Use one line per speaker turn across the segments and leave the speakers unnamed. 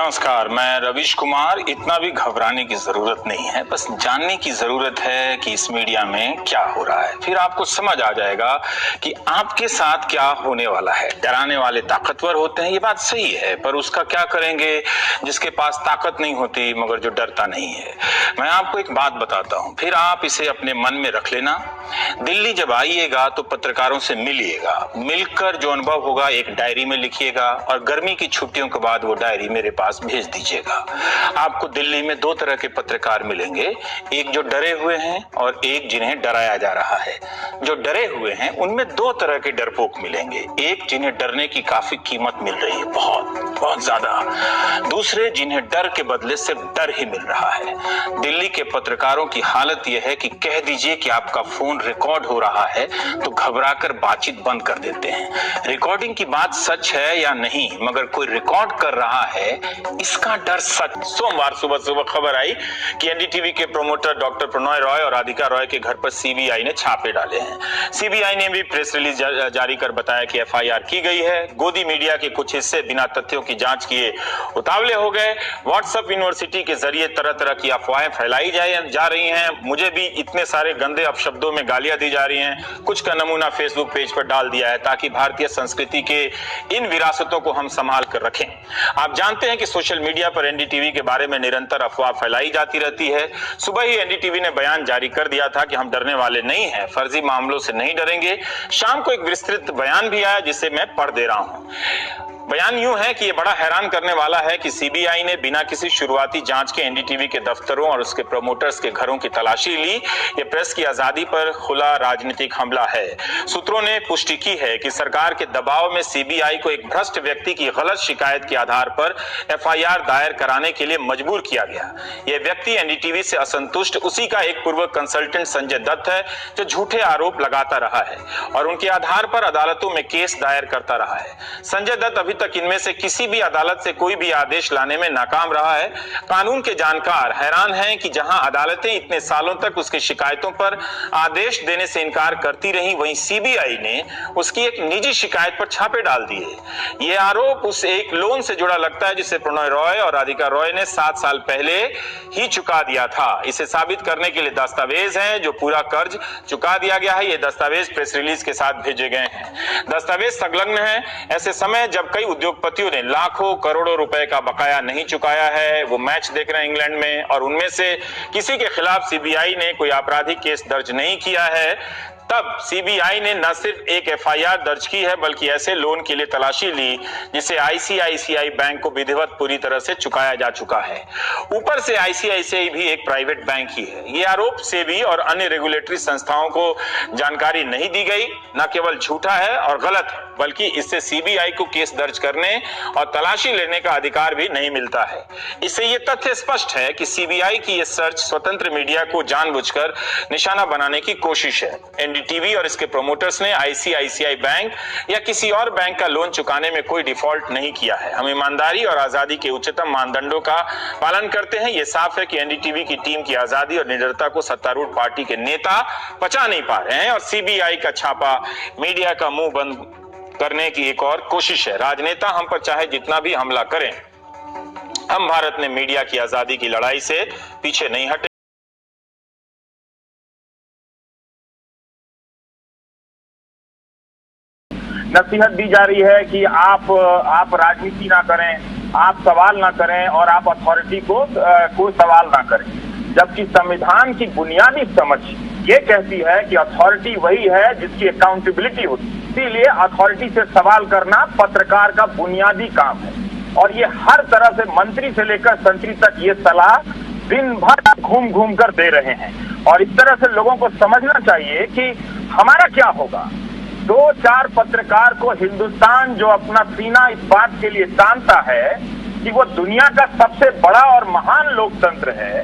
नमस्कार, मैं रवीश कुमार। इतना भी घबराने की जरूरत नहीं है, बस जानने की जरूरत है कि इस मीडिया में क्या हो रहा है। फिर आपको समझ आ जाएगा कि आपके साथ क्या होने वाला है। डराने वाले ताकतवर होते हैं, ये बात सही है, पर उसका क्या करेंगे जिसके पास ताकत नहीं होती मगर जो डरता नहीं है। मैं आपको एक बात बताता हूँ, फिर आप इसे अपने मन में रख लेना। दिल्ली जब आइएगा तो पत्रकारों से मिलिएगा, मिलकर जो अनुभव होगा एक डायरी में लिखिएगा और गर्मी की छुट्टियों के बाद वो डायरी मेरे पास भेज दीजिएगा। आपको दिल्ली में दो तरह के पत्रकार मिलेंगे, एक जो डरे हुए हैं और एक जिन्हें डराया जा रहा है। जो डरे हुए हैं उनमें दो तरह के डरपोक मिलेंगे, एक जिन्हें डरने की काफी कीमत मिल रही है, बहुत ज्यादा। दूसरे जिन्हें डर के बदले सिर्फ डर ही मिल रहा है। दिल्ली के पत्रकारों की हालत यह है कि कह दीजिए कि आपका फोन रिकॉर्ड हो रहा है तो घबराकर बातचीत बंद कर देते हैं। रिकॉर्डिंग की बात सच है या नहीं, मगर कोई रिकॉर्ड कर रहा है इसका डर सच। सोमवार सुबह खबर आई कि एनडीटीवी के प्रोमोटर डॉक्टर प्रणय रॉय और राधिका रॉय के घर पर सीबीआई ने छापे डाले हैं। सीबीआई ने भी प्रेस रिलीज जारी कर बताया कि एफआईआर की गई है। गोदी मीडिया के कुछ हिस्से बिना तथ्यों की जांच किए उतावले हो गए। व्हाट्सएप यूनिवर्सिटी के जरिए तरह तरह की अफवाहें फैलाई जा रही हैं। मुझे भी इतने सारे गंदे अपशब्दों में गालियां दी जा रही हैं। कुछ का नमूना फेसबुक पेज पर डाल दिया है ताकि भारतीय संस्कृति के इन विरासतों को हम संभाल कर रखें। आप जानते हैं कि सोशल मीडिया पर एनडीटीवी के बारे में निरंतर अफवाह फैलाई जाती रहती है। सुबह ही एनडीटीवी ने बयान जारी कर दिया था कि हम डरने वाले नहीं हैं, फर्जी मामलों से नहीं डरेंगे। शाम को एक विस्तृत बयान भी आया जिसे मैं पढ़ दे रहा हूं। बयान यूं है कि ये बड़ा हैरान करने वाला है कि सीबीआई ने बिना किसी शुरुआती जांच के एनडीटीवी के दफ्तरों और उसके प्रमोटर्स के घरों की तलाशी ली। ये प्रेस की आजादी पर खुला राजनीतिक हमला है। सूत्रों ने पुष्टि की है कि सरकार के दबाव में सीबीआई को एक भ्रष्ट व्यक्ति की गलत शिकायत के आधार पर एफआईआर दायर कराने के लिए मजबूर किया गया। ये व्यक्ति एनडीटीवी से असंतुष्ट उसी का एक पूर्व कंसल्टेंट संजय दत्त है, जो झूठे आरोप लगाता रहा है और उनके आधार पर अदालतों में केस दायर करता रहा है। संजय दत्त अभी तक इनमें से किसी भी अदालत से कोई भी आदेश लाने में नाकाम रहा है। कानून के जानकार हैरान हैं कि जहां अदालतें इतने सालों तक उसकी शिकायतों पर आदेश देने से इनकार करती रहीं, वहीं सीबीआई ने उसकी एक निजी शिकायत पर छापे डाल दिए। ये आरोप उस एक लोन से जुड़ा लगता है जिसे प्रणय रॉय और राधिका रॉय ने 7 साल पहले ही चुका दिया था। इसे साबित करने के लिए दस्तावेज हैं जो पूरा कर्ज चुका दिया गया है। ये दस्तावेज प्रेस रिलीज के साथ भेजे गए हैं। दस्तावेज संलग्न है ऐसे समय जब कई उद्योगपतियों ने लाखों करोड़ों रुपए का बकाया नहीं चुकाया है। वो मैच देख रहे हैं इंग्लैंड में और उनमें से किसी के खिलाफ सीबीआई ने कोई आपराधिक केस दर्ज नहीं किया है। तब सीबीआई ने न सिर्फ एक एफआईआर दर्ज की है बल्कि ऐसे लोन के लिए तलाशी ली जिसे आईसीआईसीआई बैंक को विधिवत पूरी तरह से चुकाया जा चुका है। ऊपर से आईसीआईसीआई भी एक प्राइवेट बैंक ही है। ये आरोप सेबी और अन्य रेगुलेटरी संस्थाओं को जानकारी नहीं दी गई न केवल झूठा है और गलत है, बल्कि इससे सीबीआई को केस दर्ज करने और तलाशी लेने का अधिकार भी नहीं मिलता है। इससे ये तथ्य स्पष्ट है कि सीबीआई की यह सर्च स्वतंत्र मीडिया को जानबूझकर निशाना बनाने की कोशिश है। एनडीटीवी और इसके प्रोमोटर्स ने आईसीआईसीआई बैंक या किसी और बैंक का लोन चुकाने में कोई डिफॉल्ट नहीं किया है। हम ईमानदारी और आजादी के उच्चतम मानदंडों का पालन करते हैं। यह साफ है कि एनडीटीवी की टीम की आजादी और निडरता को सत्तारूढ़ पार्टी के नेता पचा नहीं पा रहे हैं और सीबीआई का छापा मीडिया का मुंह बंद करने की एक और कोशिश है। राजनेता हम पर चाहे जितना भी हमला करें, हम भारत में मीडिया की आजादी की लड़ाई से पीछे नहीं हटे।
नसीहत दी जा रही है कि आप राजनीति ना करें, आप सवाल ना करें और आप अथॉरिटी को कोई सवाल ना करें, जबकि संविधान की बुनियादी समझ ये कहती है कि अथॉरिटी वही है जिसकी अकाउंटेबिलिटी होती है। इसीलिए अथॉरिटी से सवाल करना पत्रकार का बुनियादी काम है और ये हर तरह से मंत्री से लेकर संतरी तक ये सलाह दिन भर घूम घूम कर दे रहे हैं और इस तरह से लोगों को समझना चाहिए कि हमारा क्या होगा। 2-4 पत्रकार को हिंदुस्तान जो अपना सीना इस बात के लिए तानता है कि वो दुनिया का सबसे बड़ा और महान लोकतंत्र है,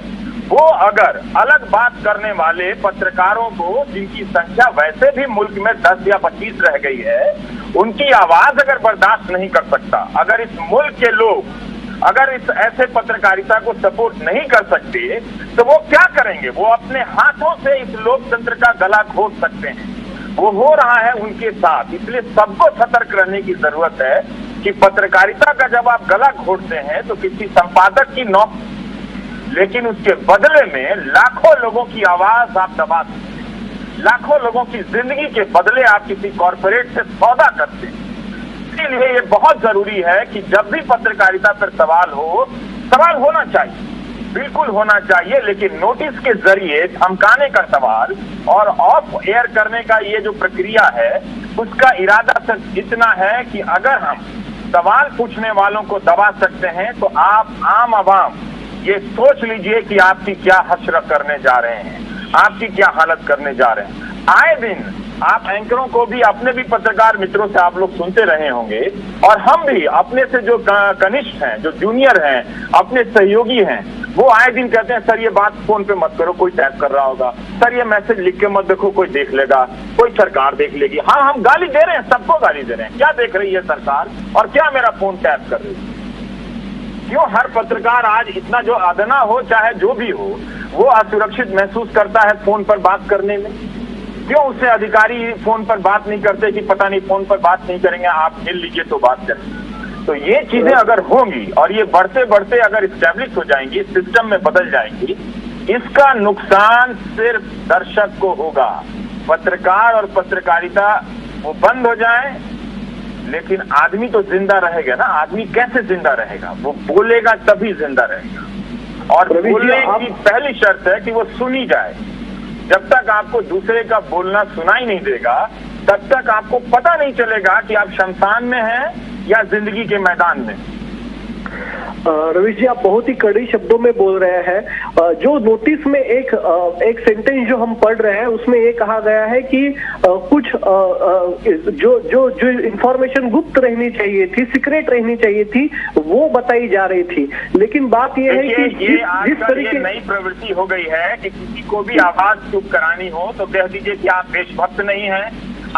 वो अगर अलग बात करने वाले पत्रकारों को जिनकी संख्या वैसे भी मुल्क में 10 या 25 रह गई है, उनकी आवाज अगर बर्दाश्त नहीं कर सकता, अगर इस मुल्क के लोग अगर इस ऐसे पत्रकारिता को सपोर्ट नहीं कर सकते तो वो क्या करेंगे? वो अपने हाथों से इस लोकतंत्र का गला घोट सकते हैं। वो हो रहा है उनके साथ, इसलिए सबको सतर्क रहने की जरूरत है। कि पत्रकारिता का जब आप गला घोटते हैं तो किसी संपादक की नौकरी, लेकिन उसके बदले में लाखों लोगों की आवाज आप दबा सकते हैं, लाखों लोगों की जिंदगी के बदले आप किसी कॉरपोरेट से सौदा करते हैं। इसलिए ये बहुत जरूरी है कि जब भी पत्रकारिता पर सवाल होना चाहिए, बिल्कुल होना चाहिए, लेकिन नोटिस के जरिए धमकाने का सवाल और ऑफ एयर करने का ये जो प्रक्रिया है, उसका इरादा सिर्फ इतना है कि अगर हम सवाल पूछने वालों को दबा सकते हैं तो आप आम आवाम ये सोच लीजिए कि आपकी क्या हसरत करने जा रहे हैं, आपकी क्या हालत करने जा रहे हैं। आए दिन आप एंकरों को भी, अपने भी पत्रकार मित्रों से आप लोग सुनते रहे होंगे, और हम भी अपने से जो कनिष्ठ हैं, जो जूनियर हैं, अपने सहयोगी हैं, वो आए दिन कहते हैं सर ये बात फोन पे मत करो, कोई टाइप कर रहा होगा, सर ये मैसेज लिख के मत देखो, कोई देख लेगा, कोई सरकार देख लेगी। हाँ, हम गाली दे रहे हैं, सबको गाली दे रहे हैं, क्या देख रही है सरकार और क्या मेरा फोन टैप कर रही है। क्यों हर पत्रकार आज इतना जो अदना हो, चाहे जो भी हो, वो असुरक्षित महसूस करता है फोन पर बात करने में? क्यों उससे अधिकारी फोन पर बात नहीं करते कि पता नहीं फोन पर बात नहीं करेंगे, आप मिल लीजिए तो बात करेंगे? तो ये चीजें अगर होंगी और ये बढ़ते बढ़ते अगर स्टैब्लिश हो जाएंगी, सिस्टम में बदल जाएंगी, इसका नुकसान सिर्फ दर्शक को होगा। पत्रकार और पत्रकारिता वो बंद हो जाए, लेकिन आदमी तो जिंदा रहेगा ना। आदमी कैसे जिंदा रहेगा? वो बोलेगा तभी जिंदा रहेगा, और बोलने की पहली शर्त है कि वो सुनी जाए। जब तक आपको दूसरे का बोलना सुनाई नहीं देगा, तब तक आपको पता नहीं चलेगा कि आप शमशान में हैं या जिंदगी के मैदान में।
रवीश जी, आप बहुत ही कड़े शब्दों में बोल रहे हैं। जो नोटिस में एक सेंटेंस जो हम पढ़ रहे हैं, उसमें ये कहा गया है कि कुछ जो इंफॉर्मेशन गुप्त रहनी चाहिए थी, सीक्रेट रहनी चाहिए थी, वो बताई जा रही थी। लेकिन बात यह है कि जिस तरीके
नई प्रवृत्ति हो गई है कि किसी को भी आवाज चुप करानी हो तो कह दीजिए कि आप देशभक्त नहीं हैं,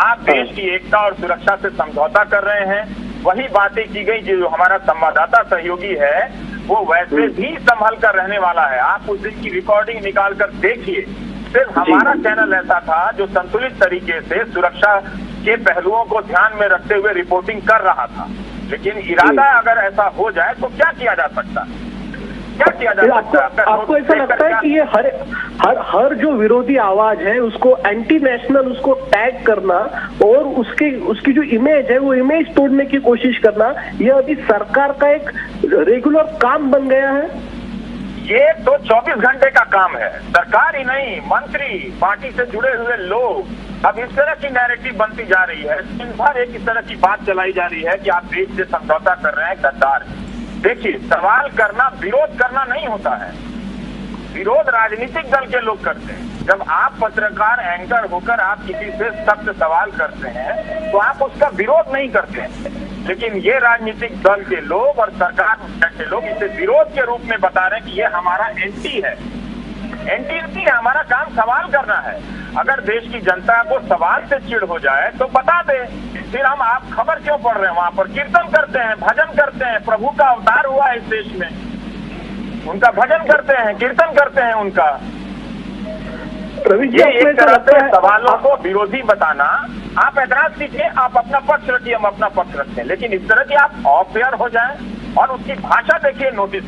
आप देश की एकता और सुरक्षा से समझौता कर रहे हैं। वही बातें की गई जो हमारा संवाददाता सहयोगी है, वो वैसे भी संभल कर रहने वाला है। आप उस दिन की रिकॉर्डिंग निकाल कर देखिए। सिर्फ हमारा चैनल ऐसा था जो संतुलित तरीके से सुरक्षा के पहलुओं को ध्यान में रखते हुए रिपोर्टिंग कर रहा था। लेकिन इरादा अगर ऐसा हो जाए तो क्या किया जा सकता है? क्या किया जा सकता है?
आपको ऐसा लगता है कि ये हर जो विरोधी आवाज है उसको एंटी नेशनल उसको टैग करना और उसकी जो इमेज है वो इमेज तोड़ने की कोशिश करना, ये अभी सरकार का एक रेगुलर काम बन गया है?
ये तो 24 घंटे का काम है। सरकार ही नहीं, मंत्री, पार्टी से जुड़े हुए लोग अब इस तरह की नैरेटिव बनती जा रही है, दिन भर एक इस तरह की बात चलाई जा रही है कि आप देश से समझौता कर रहे हैं, गद्दार। देखिए, सवाल करना, विरोध करना नहीं होता है। विरोध राजनीतिक दल के लोग करते हैं। जब आप पत्रकार एंकर होकर आप किसी से सख्त सवाल करते हैं तो आप उसका विरोध नहीं करते हैं, लेकिन ये राजनीतिक दल के लोग और सरकार के लोग इसे विरोध के रूप में बता रहे हैं कि ये हमारा एंटी है। एंटी नहीं है, हमारा काम सवाल करना है। अगर देश की जनता को सवाल से चिढ़ हो जाए तो बता दे, फिर हम आप खबर क्यों पढ़ रहे हैं? वहां पर कीर्तन करते हैं, भजन करते हैं, प्रभु का अवतार हुआ है इस देश में, उनका भजन करते हैं, कीर्तन करते हैं उनका। ये एक तरह से सवालों को विरोधी बताना। आप ऐतराज कीजिए, आप अपना पक्ष रखिए, हम अपना पक्ष रखते हैं, लेकिन इस तरह की आप ऑफ एयर हो जाए। और उसकी भाषा देखिए नोटिस,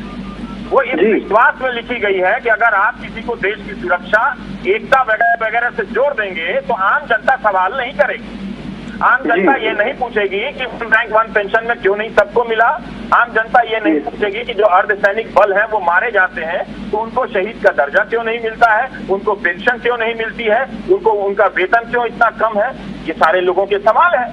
वो इस विश्वास में लिखी गई है कि अगर आप किसी को देश की सुरक्षा, एकता वगैरह वगैरह से जोड़ देंगे तो आम जनता सवाल नहीं करेगी। आम जनता ये नहीं पूछेगी कि रैंक 1 पेंशन में क्यों नहीं सबको मिला। आम जनता ये नहीं पूछेगी कि जो अर्धसैनिक बल हैं वो मारे जाते हैं तो उनको शहीद का दर्जा क्यों नहीं मिलता है, उनको पेंशन क्यों नहीं मिलती है, उनको उनका वेतन क्यों इतना कम है। ये सारे लोगों के सवाल हैं।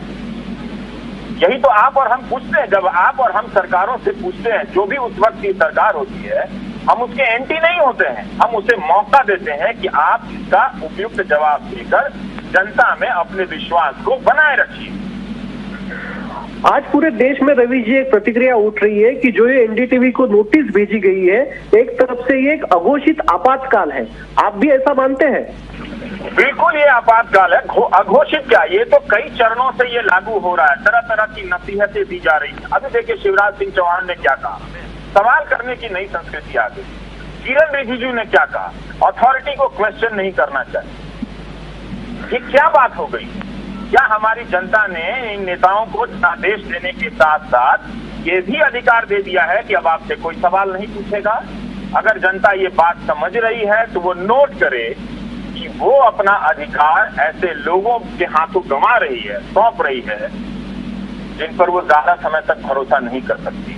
यही तो आप और हम पूछते हैं। जब आप और हम सरकारों से पूछते हैं, जो भी उस वक्त की सरकार होती है, हम उसके एंटी नहीं होते हैं, हम उसे मौका देते हैं कि आप इसका उपयुक्त जवाब देकर जनता में अपने विश्वास को बनाए रखिए।
आज पूरे देश में रवि जी एक प्रतिक्रिया उठ रही है कि जो ये एनडीटीवी को नोटिस भेजी गई है, एक तरफ से ये एक अघोषित आपातकाल है। आप भी ऐसा मानते हैं?
बिल्कुल, ये आपातकाल है। अघोषित क्या, ये तो कई चरणों से ये लागू हो रहा है। तरह तरह की नसीहतें दी जा रही है। अभी देखिए शिवराज सिंह चौहान ने क्या कहा, सवाल करने की नई संस्कृति आ गई। किरण रिजिजू ने क्या कहा, अथॉरिटी को क्वेश्चन नहीं करना चाहिए। ये क्या बात हो गई? क्या हमारी जनता ने इन नेताओं को आदेश देने के साथ साथ ये भी अधिकार दे दिया है कि अब आपसे कोई सवाल नहीं पूछेगा? अगर जनता ये बात समझ रही है तो वो नोट करे कि वो अपना अधिकार ऐसे लोगों के हाथों गंवा रही है, सौंप रही है, जिन पर वो ज्यादा समय तक भरोसा नहीं कर सकती।